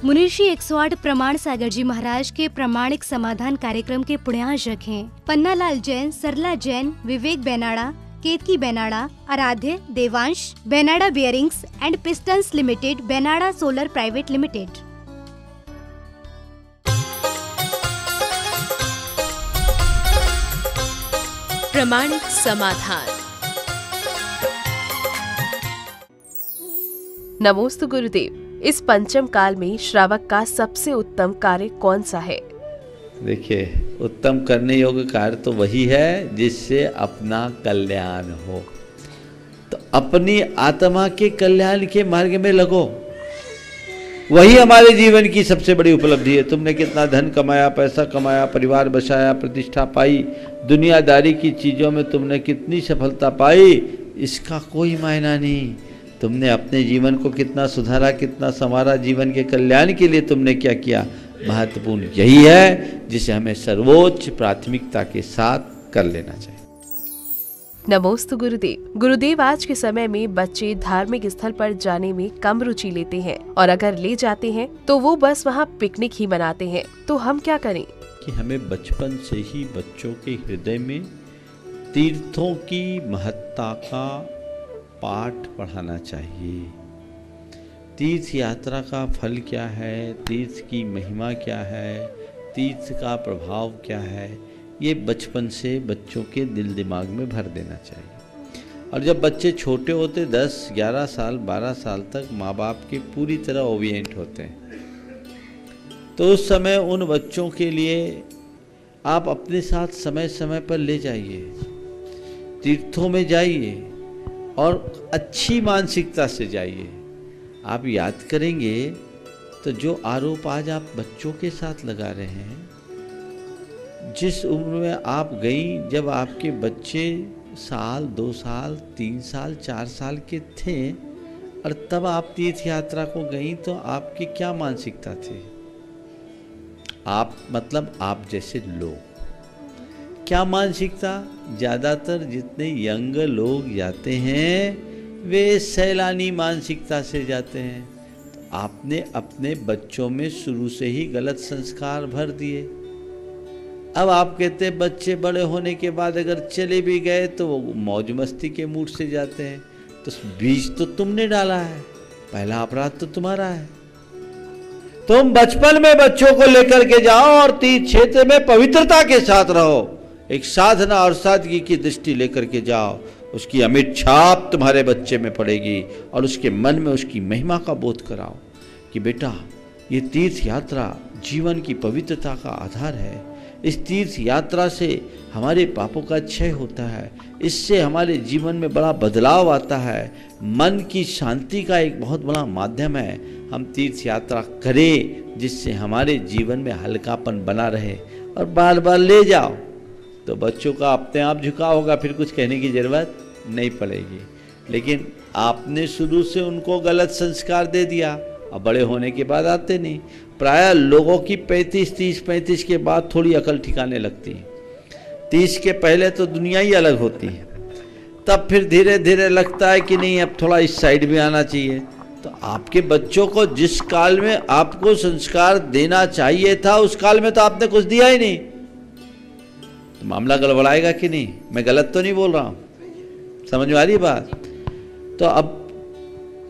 मुनिषी 108 प्रमाण सागर जी महाराज के प्रामाणिक समाधान कार्यक्रम के पुण्यार्चक हैं। पन्नालाल जैन, सरला जैन, विवेक बेनाड़ा, Ketaki Benada, Aaradhya, Devansh, Benada bearings and pistons limited, Benada solar private limited. प्रामाणिक समाधान। नमोस्तु गुरुदेव। इस पंचम काल में श्रावक का सबसे उत्तम कार्य कौन सा है? देखिए, उत्तम करने योग्य कार्य तो वही है जिससे अपना कल्याण हो। तो अपनी आत्मा के कल्याण के मार्ग में लगो, वही हमारे जीवन की सबसे बड़ी उपलब्धि है। तुमने कितना धन कमाया, पैसा कमाया, परिवार बसाया, प्रतिष्ठा पाई, दुनियादारी की चीज़ों में तुमने कितनी सफलता पाई, इसका कोई मायना नहीं। तुमने अपने जीवन को कितना सुधारा, कितना संवारा, जीवन के कल्याण के लिए तुमने क्या किया, महत्वपूर्ण यही है जिसे हमें सर्वोच्च प्राथमिकता के साथ कर लेना चाहिए। नमोस्तु गुरुदेव। गुरुदेव, आज के समय में बच्चे धार्मिक स्थल पर जाने में कम रुचि लेते हैं और अगर ले जाते हैं तो वो बस वहाँ पिकनिक ही मनाते हैं, तो हम क्या करें? कि हमें बचपन से ही बच्चों के हृदय में तीर्थों की महत्ता का पाठ पढ़ाना चाहिए। तीर्थ यात्रा का फल क्या है, तीर्थ की महिमा क्या है, तीर्थ का प्रभाव क्या है, ये बचपन से बच्चों के दिल दिमाग में भर देना चाहिए। और जब बच्चे छोटे होते 10, 11 साल, 12 साल तक माँ बाप के पूरी तरह ओबिएंट होते हैं, तो उस समय उन बच्चों के लिए आप अपने साथ समय समय पर ले जाइए, तीर्थों में जाइए और अच्छी मानसिकता से जाइए। आप याद करेंगे तो जो आरोप आज आप बच्चों के साथ लगा रहे हैं, जिस उम्र में आप गई, जब आपके बच्चे साल, 2 साल, 3 साल, 4 साल के थे और तब आप तीर्थ यात्रा को गई, तो आपकी क्या मानसिकता थी? आप मतलब आप जैसे लोग क्या मानसिकता? ज़्यादातर जितने यंग लोग जाते हैं वे सैलानी मानसिकता से जाते हैं। तो आपने अपने बच्चों में शुरू से ही गलत संस्कार भर दिए। अब आप कहते हैं बच्चे बड़े होने के बाद अगर चले भी गए तो वो मौज मस्ती के मूड से जाते हैं, तो बीज तो तुमने डाला है, पहला अपराध तो तुम्हारा है। तुम बचपन में बच्चों को लेकर के जाओ और तीर्थ क्षेत्र में पवित्रता के साथ रहो, एक साधना और सादगी की दृष्टि लेकर के जाओ, उसकी अमिट छाप तुम्हारे बच्चे में पड़ेगी और उसके मन में उसकी महिमा का बोध कराओ कि बेटा, ये तीर्थ यात्रा जीवन की पवित्रता का आधार है। इस तीर्थ यात्रा से हमारे पापों का क्षय होता है, इससे हमारे जीवन में बड़ा बदलाव आता है, मन की शांति का एक बहुत बड़ा माध्यम है। हम तीर्थ यात्रा करें जिससे हमारे जीवन में हल्कापन बना रहे और बार बार ले जाओ, तो बच्चों का अपने आप झुकाव होगा, फिर कुछ कहने की ज़रूरत नहीं पड़ेगी। लेकिन आपने शुरू से उनको गलत संस्कार दे दिया और बड़े होने के बाद आते नहीं। प्रायः लोगों की 35 के बाद थोड़ी अकल ठिकाने लगती है। 30 के पहले तो दुनिया ही अलग होती है, तब फिर धीरे धीरे लगता है कि नहीं, अब थोड़ा इस साइड भी आना चाहिए। तो आपके बच्चों को जिस काल में आपको संस्कार देना चाहिए था, उस काल में तो आपने कुछ दिया ही नहीं, तो मामला गड़बड़ाएगा कि नहीं? मैं गलत तो नहीं बोल रहा हूँ, समझ में आ रही बात? तो अब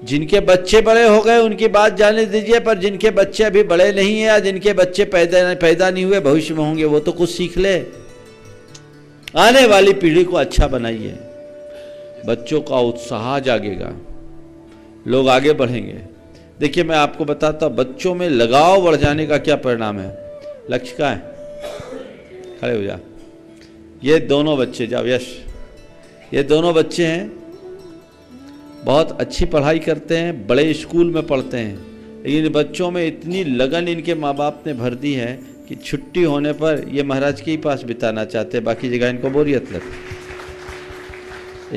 जिनके बच्चे बड़े हो गए उनकी बात जाने दीजिए, पर जिनके बच्चे अभी बड़े नहीं है या जिनके बच्चे पैदा नहीं हुए, भविष्य में होंगे, वो तो कुछ सीख ले। आने वाली पीढ़ी को अच्छा बनाइए, बच्चों का उत्साह जागेगा, लोग आगे बढ़ेंगे। देखिए, मैं आपको बताता हूँ, बच्चों में लगाव बढ़ जाने का क्या परिणाम है। लक्ष्य का है, खड़े हो जा। ये दोनों बच्चे, जाओ यश, ये दोनों बच्चे हैं, बहुत अच्छी पढ़ाई करते हैं, बड़े स्कूल में पढ़ते हैं, लेकिन बच्चों में इतनी लगन इनके माँ बाप ने भर दी है कि छुट्टी होने पर ये महाराज के ही पास बिताना चाहते हैं, बाकी जगह इनको बोरियत लगती।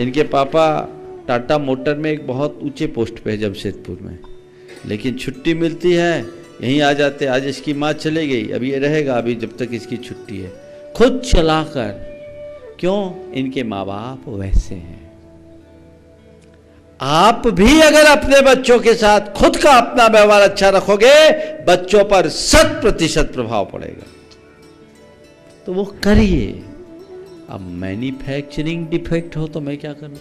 इनके पापा टाटा मोटर में एक बहुत ऊंचे पोस्ट पे है जमशेदपुर में, लेकिन छुट्टी मिलती है यहीं आ जाते। आज इसकी माँ चले गई, अभी ये रहेगा अभी जब तक इसकी छुट्टी है, खुद चलाकर। क्यों? इनके माँ बाप वैसे हैं। आप भी अगर अपने बच्चों के साथ खुद का अपना व्यवहार अच्छा रखोगे, बच्चों पर 100% प्रभाव पड़ेगा। तो वो करिए। अब मैन्युफैक्चरिंग डिफेक्ट हो तो मैं क्या करूं?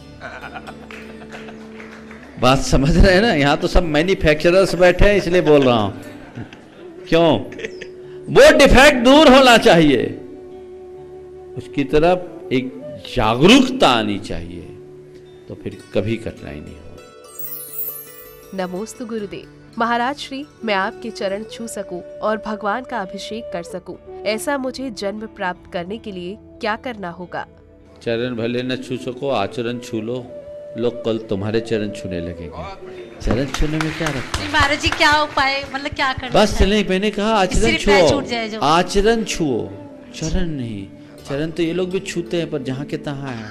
बात समझ रहे हैं ना? यहां तो सब मैन्युफैक्चरर्स बैठे हैं, इसलिए बोल रहा हूं। क्यों? वो डिफेक्ट दूर होना चाहिए, उसकी तरफ एक जागरूकता आनी चाहिए, तो फिर कभी कठिनाई नहीं हो। नमोस्तु गुरुदेव। महाराज श्री, मैं आपके चरण छू सकूं और भगवान का अभिषेक कर सकूं, ऐसा मुझे जन्म प्राप्त करने के लिए क्या करना होगा? चरण भले न छू सको, आचरण छू लो, लोग कल तुम्हारे चरण छूने लगेंगे। चरण छूने में क्या रखा है? महाराज जी क्या उपाय, मतलब क्या करना? बस नहीं, मैंने कहा आचरण छुओ, आचरण छुओ, चरण नहीं। चरण तो ये लोग भी छूते हैं, पर जहां के तहां है,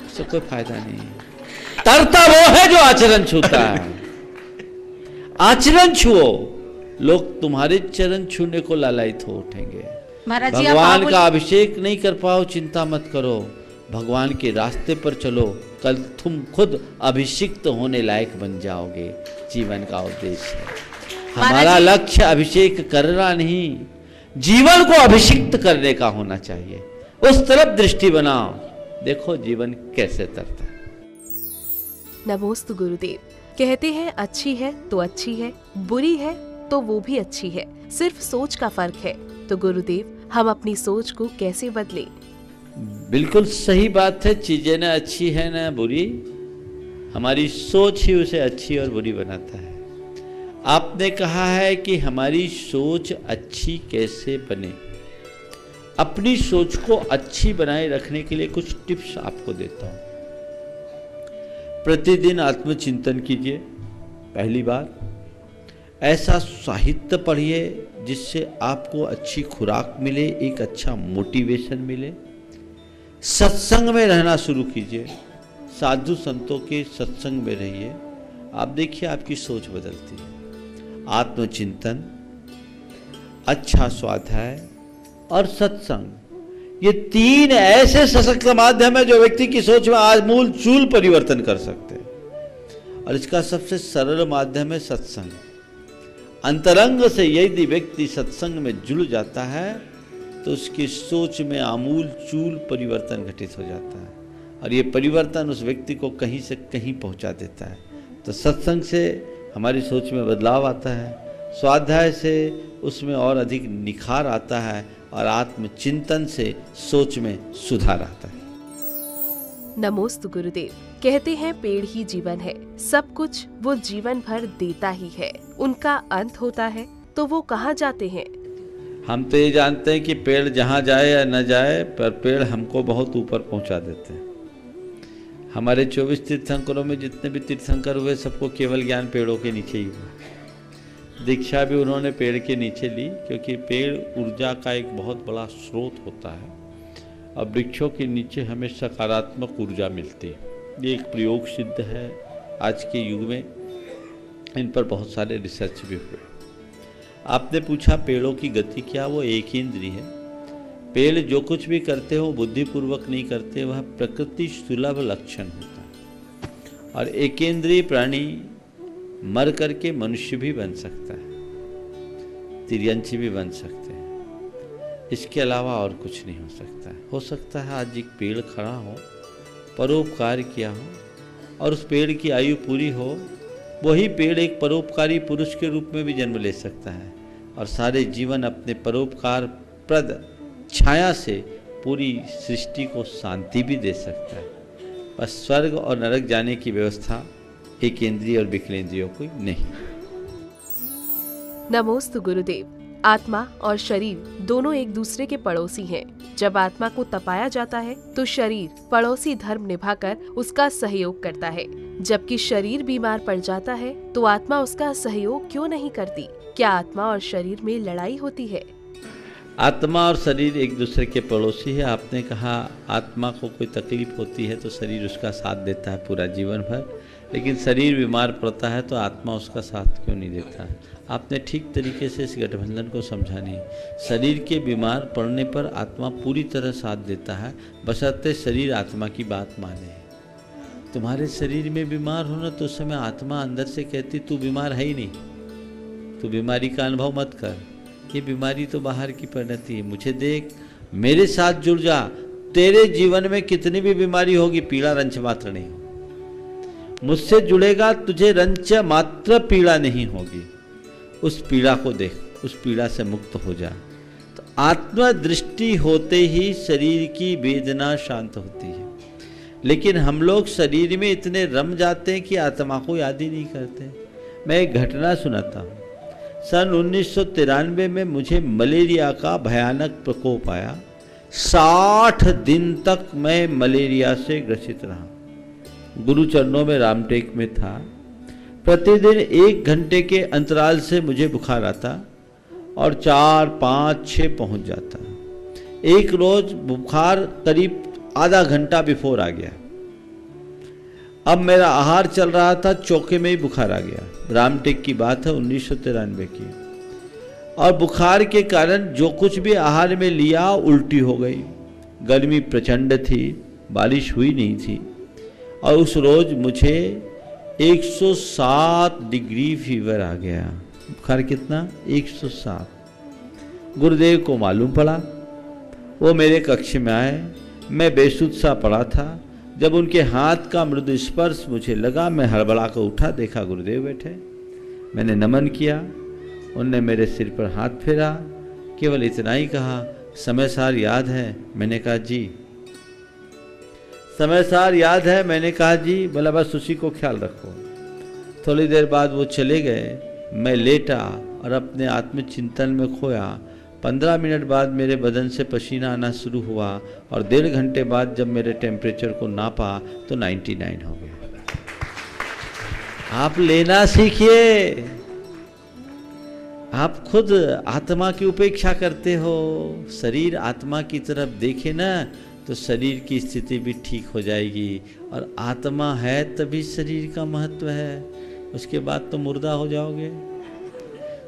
उससे कोई फायदा नहीं है। तरता वो है जो आचरण छूता है। आचरण छुओ, लोग तुम्हारे चरण छूने को लालायित हो उठेंगे। भगवान का अभिषेक नहीं कर पाओ, चिंता मत करो, भगवान के रास्ते पर चलो, कल तुम खुद अभिषिक्त होने लायक बन जाओगे। जीवन का उद्देश्य है, हमारा लक्ष्य अभिषेक करना नहीं, जीवन को अभिषिक्त करने का होना चाहिए। उस तरफ दृष्टि बनाओ, देखो जीवन कैसे तरता है। नमोस्तु गुरुदेव। कहते हैं अच्छी है तो अच्छी है, बुरी है तो वो भी अच्छी है, सिर्फ सोच का फर्क है। तो गुरुदेव, हम अपनी सोच को कैसे बदलें? बिल्कुल सही बात है, चीजें न अच्छी है न बुरी, हमारी सोच ही उसे अच्छी और बुरी बनाता है। आपने कहा है कि हमारी सोच अच्छी कैसे बने। अपनी सोच को अच्छी बनाए रखने के लिए कुछ टिप्स आपको देता हूं। प्रतिदिन आत्मचिंतन कीजिए। पहली बार, ऐसा साहित्य पढ़िए जिससे आपको अच्छी खुराक मिले, एक अच्छा मोटिवेशन मिले। सत्संग में रहना शुरू कीजिए, साधु संतों के सत्संग में रहिए, आप देखिए आपकी सोच बदलती है। आत्मचिंतन, अच्छा स्वाध्याय और सत्संग, ये 3 ऐसे सशक्त माध्यम है जो व्यक्ति की सोच में आज मूल चूल परिवर्तन कर सकते हैं। और इसका सबसे सरल माध्यम है सत्संग। अंतरंग से यदि व्यक्ति सत्संग में जुड़ जाता है तो उसकी सोच में आमूल चूल परिवर्तन घटित हो जाता है, और ये परिवर्तन उस व्यक्ति को कहीं से कहीं पहुंचा देता है। तो सत्संग से हमारी सोच में बदलाव आता है, स्वाध्याय से उसमें और अधिक निखार आता है, और आत्मचिंतन से सोच में सुधार आता है। नमोस्तु गुरुदेव। कहते हैं पेड़ ही जीवन है, सब कुछ वो जीवन भर देता ही है, उनका अंत होता है तो वो कहाँ जाते हैं? हम तो ये जानते हैं कि पेड़ जहाँ जाए या न जाए, पर पेड़ हमको बहुत ऊपर पहुँचा देते हैं। हमारे 24 तीर्थंकरों में जितने भी तीर्थंकर हुए, सबको केवल ज्ञान पेड़ों के नीचे ही हुआ। दीक्षा भी उन्होंने पेड़ के नीचे ली, क्योंकि पेड़ ऊर्जा का एक बहुत बड़ा स्रोत होता है, और वृक्षों के नीचे हमें सकारात्मक ऊर्जा मिलती है। ये एक प्रयोग सिद्ध है आज के युग में, इन पर बहुत सारे रिसर्च भी हुए। आपने पूछा पेड़ों की गति क्या, वो एक इंद्रिय है। पेड़ जो कुछ भी करते हो बुद्धिपूर्वक नहीं करते, वह प्रकृति सुलभ लक्षण होता है। और एकेंद्रीय प्राणी मर करके मनुष्य भी बन सकता है, तिर्यंची भी बन सकते हैं, इसके अलावा और कुछ नहीं हो सकता है। हो सकता है आज एक पेड़ खड़ा हो, परोपकार किया हो, और उस पेड़ की आयु पूरी हो, वही पेड़ एक परोपकारी पुरुष के रूप में भी जन्म ले सकता है, और सारे जीवन अपने परोपकार प्रद छाया से पूरी सृष्टि को शांति भी दे सकता है। बस स्वर्ग और नरक जाने की व्यवस्था एक इंद्रिय और विकलेंद्रियों को नहीं। नमोस्तु गुरुदेव। आत्मा और शरीर दोनों एक दूसरे के पड़ोसी हैं। जब आत्मा को तपाया जाता है तो शरीर पड़ोसी धर्म निभाकर उसका सहयोग करता है, जबकि शरीर बीमार पड़ जाता है तो आत्मा उसका सहयोग क्यों नहीं करती? क्या आत्मा और शरीर में लड़ाई होती है? आत्मा और शरीर एक दूसरे के पड़ोसी है। आपने कहा आत्मा को कोई तकलीफ होती है तो शरीर उसका साथ देता है पूरा जीवन भर, लेकिन शरीर बीमार पड़ता है तो आत्मा उसका साथ क्यों नहीं देता है? आपने ठीक तरीके से इस गठबंधन को समझा नहीं। शरीर के बीमार पड़ने पर आत्मा पूरी तरह साथ देता है, बशर्ते शरीर आत्मा की बात माने। तुम्हारे शरीर में बीमार होना तो उस समय आत्मा अंदर से कहती तू बीमार है ही नहीं, तू बीमारी का अनुभव मत कर, ये बीमारी तो बाहर की परिणति है, मुझे देख, मेरे साथ जुड़ जा, तेरे जीवन में कितनी भी बीमारी होगी पीड़ा रंच मात्र नहीं होगी, मुझसे जुड़ेगा तुझे रंच मात्र पीड़ा नहीं होगी, उस पीड़ा को देख, उस पीड़ा से मुक्त हो जा। तो आत्मदृष्टि होते ही शरीर की वेदना शांत होती है। लेकिन हम लोग शरीर में इतने रम जाते हैं कि आत्मा को याद ही नहीं करते। मैं एक घटना सुनाता हूँ। सन 1993 में मुझे मलेरिया का भयानक प्रकोप आया। 60 दिन तक मैं मलेरिया से ग्रसित रहा। गुरु चरणों में रामटेक में था। प्रतिदिन 1 घंटे के अंतराल से मुझे बुखार आता और 4, 5, 6 पहुंच जाता। एक रोज बुखार करीब आधा घंटा बिफोर आ गया। अब मेरा आहार चल रहा था, चौके में ही बुखार आ गया। रामटेक की बात है 1993 की। और बुखार के कारण जो कुछ भी आहार में लिया उल्टी हो गई। गर्मी प्रचंड थी, बारिश हुई नहीं थी। और उस रोज मुझे 107 डिग्री फीवर आ गया। बुखार कितना? 107। गुरुदेव को मालूम पड़ा, वो मेरे कक्ष में आए। मैं बेसुध सा पड़ा था। जब उनके हाथ का मृदु स्पर्श मुझे लगा, मैं हड़बड़ा कर उठा, देखा गुरुदेव बैठे। मैंने नमन किया। उनने मेरे सिर पर हाथ फेरा, केवल इतना ही कहा, समय सार याद है? मैंने कहा जी। समय सार याद है? मैंने कहा जी। बोला बस उसी को ख्याल रखो। थोड़ी देर बाद वो चले गए। मैं लेटा और अपने आत्मचिंतन में खोया। 15 मिनट बाद मेरे बदन से पसीना आना शुरू हुआ और 1.5 घंटे बाद जब मेरे टेम्परेचर को नापा तो 99 हो गया। आप लेना सीखिए। आप खुद आत्मा की उपेक्षा करते हो। शरीर आत्मा की तरफ देखे ना तो शरीर की स्थिति भी ठीक हो जाएगी। और आत्मा है तभी शरीर का महत्व है, उसके बाद तो मुर्दा हो जाओगे।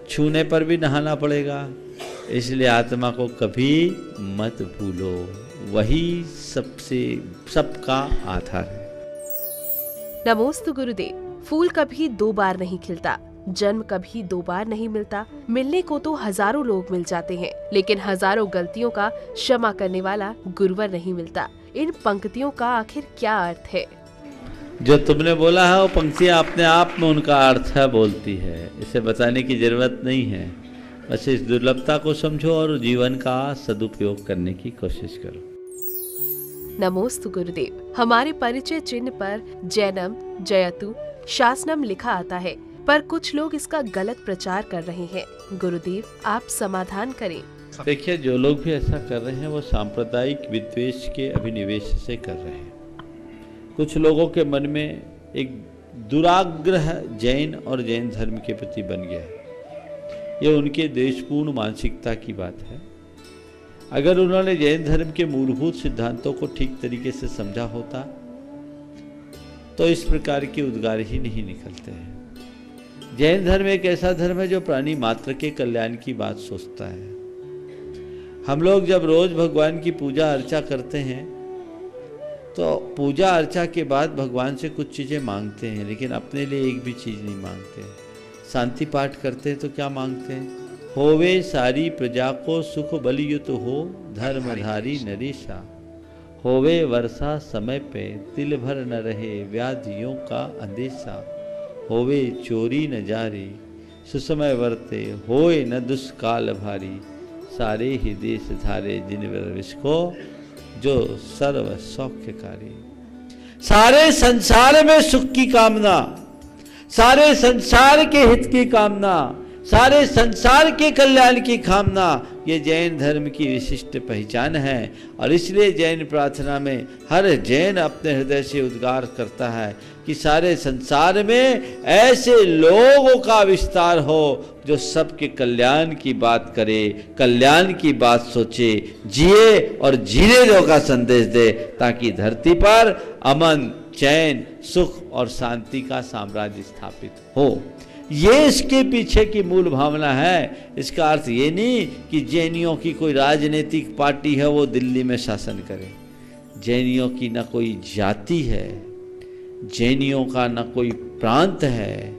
छूने पर भी नहाना पड़ेगा। इसलिए आत्मा को कभी मत भूलो, वही सबका आधार है। नमोस्तु गुरुदेव। फूल कभी 2 बार नहीं खिलता, जन्म कभी 2 बार नहीं मिलता। मिलने को तो हजारों लोग मिल जाते हैं, लेकिन हजारों गलतियों का क्षमा करने वाला गुरुवर नहीं मिलता। इन पंक्तियों का आखिर क्या अर्थ है? जो तुमने बोला है वो पंक्तियां अपने आप में उनका अर्थ है बोलती है, इसे बताने की जरूरत नहीं है। बस इस दुर्लभता को समझो और जीवन का सदुपयोग करने की कोशिश करो। नमोस्तु गुरुदेव। हमारे परिचय चिन्ह पर जैनम, जयतु, शासनम लिखा आता है, पर कुछ लोग इसका गलत प्रचार कर रहे हैं। गुरुदेव आप समाधान करें। देखिए, जो लोग भी ऐसा कर रहे हैं वो सांप्रदायिक विद्वेष के अभिनिवेश से कर रहे हैं। कुछ लोगों के मन में एक दुराग्रह जैन और जैन धर्म के प्रति बन गया है। ये उनके देशपूर्ण मानसिकता की बात है। अगर उन्होंने जैन धर्म के मूलभूत सिद्धांतों को ठीक तरीके से समझा होता तो इस प्रकार के उद्गार ही नहीं निकलते हैं। जैन धर्म एक ऐसा धर्म है जो प्राणी मात्र के कल्याण की बात सोचता है। हम लोग जब रोज भगवान की पूजा अर्चा करते हैं तो पूजा अर्चा के बाद भगवान से कुछ चीज़ें मांगते हैं, लेकिन अपने लिए एक भी चीज़ नहीं मांगते। शांति पाठ करते हैं तो क्या मांगते हैं? होवे सारी प्रजा को सुख बलियुत हो, धर्मधारी नरेशा। होवे वर्षा समय पे, तिल भर न रहे, व्याधियों का अंदेशा। होवे चोरी न जारी, सुसमय वर्ते, होए न दुष्काल भारी। सारे ही देश धारे जिन विष को, जो सर्व सौख्यकारी। सारे संसार में सुख की कामना, सारे संसार के हित की कामना, सारे संसार के कल्याण की कामना, ये जैन धर्म की विशिष्ट पहचान है। और इसलिए जैन प्रार्थना में हर जैन अपने हृदय से उद्गार करता है कि सारे संसार में ऐसे लोगों का विस्तार हो जो सबके कल्याण की बात करे, कल्याण की बात सोचे, जिए और जीने दो का संदेश दे, ताकि धरती पर अमन, चैन, सुख और शांति का साम्राज्य स्थापित हो। ये इसके पीछे की मूल भावना है। इसका अर्थ ये नहीं कि जैनियों की कोई राजनीतिक पार्टी है वो दिल्ली में शासन करे। जैनियों की न कोई जाति है, जैनियों का न कोई प्रांत है,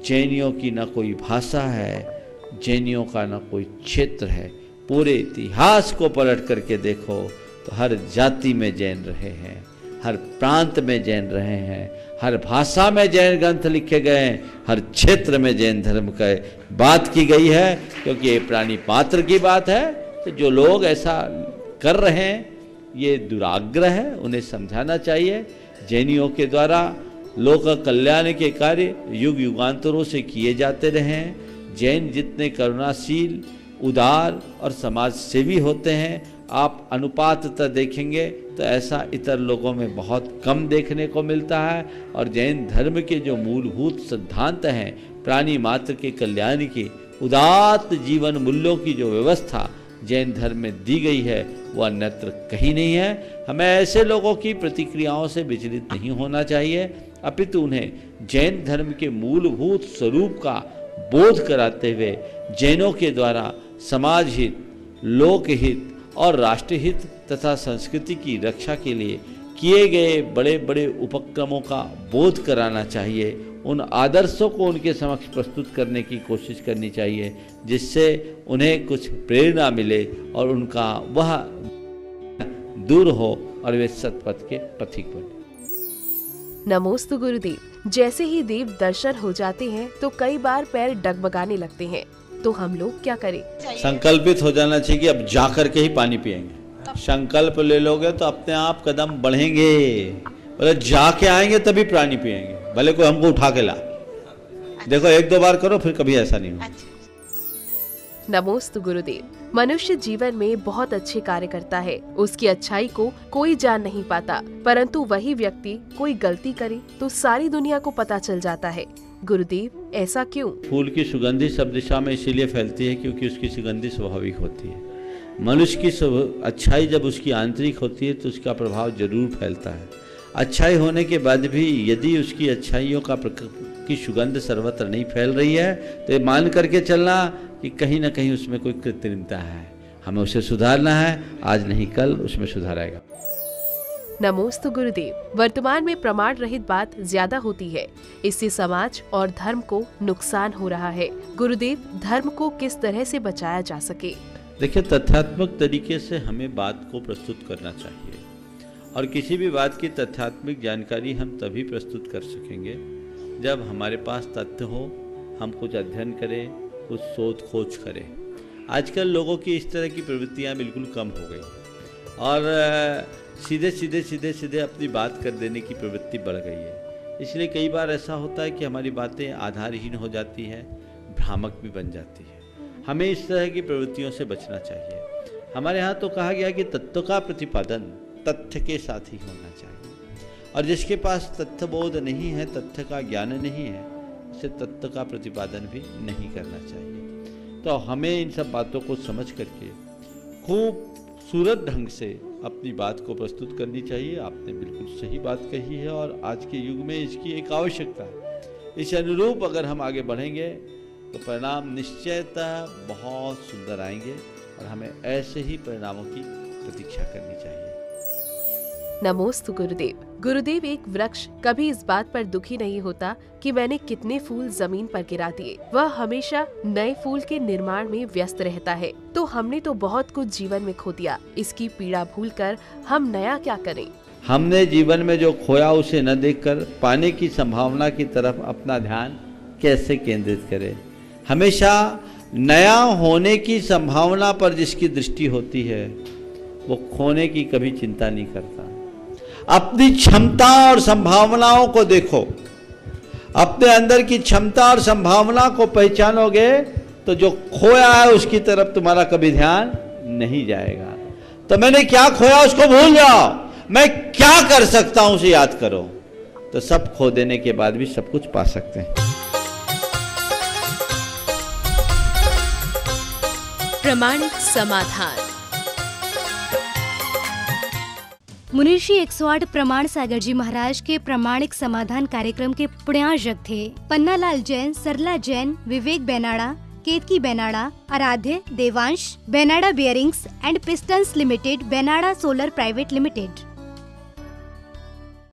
जैनियों की न कोई भाषा है, जैनियों का न कोई क्षेत्र है। पूरे इतिहास को पलट करके देखो तो हर जाति में जैन रहे हैं, हर प्रांत में जैन रहे हैं, हर भाषा में जैन ग्रंथ लिखे गए हैं, हर क्षेत्र में जैन धर्म का बात की गई है। क्योंकि ये प्राणी मात्र की बात है, तो जो लोग ऐसा कर रहे हैं ये दुराग्रह है, उन्हें समझाना चाहिए। जैनियों के द्वारा लोक कल्याण के कार्य युग युगांतरों से किए जाते रहे हैं। जैन जितने करुणाशील, उदार और समाज सेवी होते हैं, आप अनुपाततः देखेंगे तो ऐसा इतर लोगों में बहुत कम देखने को मिलता है। और जैन धर्म के जो मूलभूत सिद्धांत हैं, प्राणी मात्र के कल्याण की उदात्त जीवन मूल्यों की जो व्यवस्था जैन धर्म में दी गई है, वो अन्यत्र कहीं नहीं है। हमें ऐसे लोगों की प्रतिक्रियाओं से विचलित नहीं होना चाहिए, अपितु उन्हें जैन धर्म के मूलभूत स्वरूप का बोध कराते हुए जैनों के द्वारा समाज हित, लोकहित और राष्ट्रहित तथा संस्कृति की रक्षा के लिए किए गए बड़े बड़े उपक्रमों का बोध कराना चाहिए। उन आदर्शों को उनके समक्ष प्रस्तुत करने की कोशिश करनी चाहिए, जिससे उन्हें कुछ प्रेरणा मिले और उनका वह दूर हो और वे सतपथ के पथिक बने। नमोस्तु गुरुदेव। जैसे ही देव दर्शन हो जाते हैं तो कई बार पैर डगमगाने लगते हैं, तो हम लोग क्या करें? संकल्पित हो जाना चाहिए कि अब जाकर के ही पानी पिएंगे। संकल्प ले लोगे तो अपने आप कदम बढ़ेंगे, बोले जाके आएंगे तभी पानी पिएंगे, भले कोई हमको उठा के ला। देखो 1-2 बार करो, फिर कभी ऐसा नहीं हो। नमोस्तु गुरुदेव। मनुष्य जीवन में बहुत अच्छे कार्य करता है, उसकी अच्छाई को कोई जान नहीं पाता, परंतु वही व्यक्ति कोई गलती करे तो सारी दुनिया को पता चल जाता है। गुरुदेव ऐसा क्यों? फूल की सुगंधी सब दिशा में इसीलिए फैलती है क्योंकि उसकी सुगंधी स्वाभाविक होती है। मनुष्य की अच्छाई जब उसकी आंतरिक होती है तो उसका प्रभाव जरूर फैलता है। अच्छाई होने के बाद भी यदि उसकी अच्छाइयों की सुगंध सर्वत्र नहीं फैल रही है तो ये मान करके चलना कि कहीं ना कहीं उसमें कोई कृत्रिमता है, हमें उसे सुधारना है। आज नहीं कल उसमें सुधार आएगा। नमोस्तु गुरुदेव। वर्तमान में प्रमाण रहित बात ज्यादा होती है, इससे समाज और धर्म को नुकसान हो रहा है। गुरुदेव, धर्म को किस तरह से बचाया जा सके? देखिए, तथ्यात्मक तरीके से हमें बात को प्रस्तुत करना चाहिए और किसी भी बात की तथ्यात्मक जानकारी हम तभी प्रस्तुत कर सकेंगे जब हमारे पास तथ्य हो, हम कुछ अध्ययन करें, कुछ शोध खोज करें। आजकल लोगों की इस तरह की प्रवृत्तियां बिल्कुल कम हो गई और सीधे अपनी बात कर देने की प्रवृत्ति बढ़ गई है। इसलिए कई बार ऐसा होता है कि हमारी बातें आधारहीन हो जाती हैं, भ्रामक भी बन जाती है। हमें इस तरह की प्रवृत्तियों से बचना चाहिए। हमारे यहाँ तो कहा गया कि तत्व का प्रतिपादन तथ्य के साथ ही होना चाहिए और जिसके पास तथ्य बोध नहीं है, तथ्य का ज्ञान नहीं है, उसे तथ्य का प्रतिपादन भी नहीं करना चाहिए। तो हमें इन सब बातों को समझ करके खूबसूरत ढंग से अपनी बात को प्रस्तुत करनी चाहिए। आपने बिल्कुल सही बात कही है और आज के युग में इसकी एक आवश्यकता है। इस अनुरूप अगर हम आगे बढ़ेंगे तो परिणाम निश्चयतः बहुत सुंदर आएंगे और हमें ऐसे ही परिणामों की प्रतीक्षा करनी चाहिए। नमोस्तु गुरुदेव। गुरुदेव, एक वृक्ष कभी इस बात पर दुखी नहीं होता कि मैंने कितने फूल जमीन पर गिरा दिए, वह हमेशा नए फूल के निर्माण में व्यस्त रहता है। तो हमने तो बहुत कुछ जीवन में खो दिया, इसकी पीड़ा भूलकर हम नया क्या करें? हमने जीवन में जो खोया उसे न देखकर पाने की संभावना की तरफ अपना ध्यान कैसे केंद्रित करें? हमेशा नया होने की संभावना पर जिसकी दृष्टि होती है वो खोने की कभी चिंता नहीं करता। अपनी क्षमता और संभावनाओं को देखो, अपने अंदर की क्षमता और संभावना को पहचानोगे तो जो खोया है उसकी तरफ तुम्हारा कभी ध्यान नहीं जाएगा। तो मैंने क्या खोया उसको भूल जाओ, मैं क्या कर सकता हूं उसे याद करो, तो सब खो देने के बाद भी सब कुछ पा सकते हैं। प्रामाणिक समाधान। मुनिषी 108 प्रमाण सागर जी महाराज के प्रामाणिक समाधान कार्यक्रम के पुण्यार्जक थे पन्नालाल जैन, सरला जैन, विवेक बेनाड़ा, Ketaki Benada, Aaradhya, Devansh, Benada bearings and pistons limited, Benada solar private limited.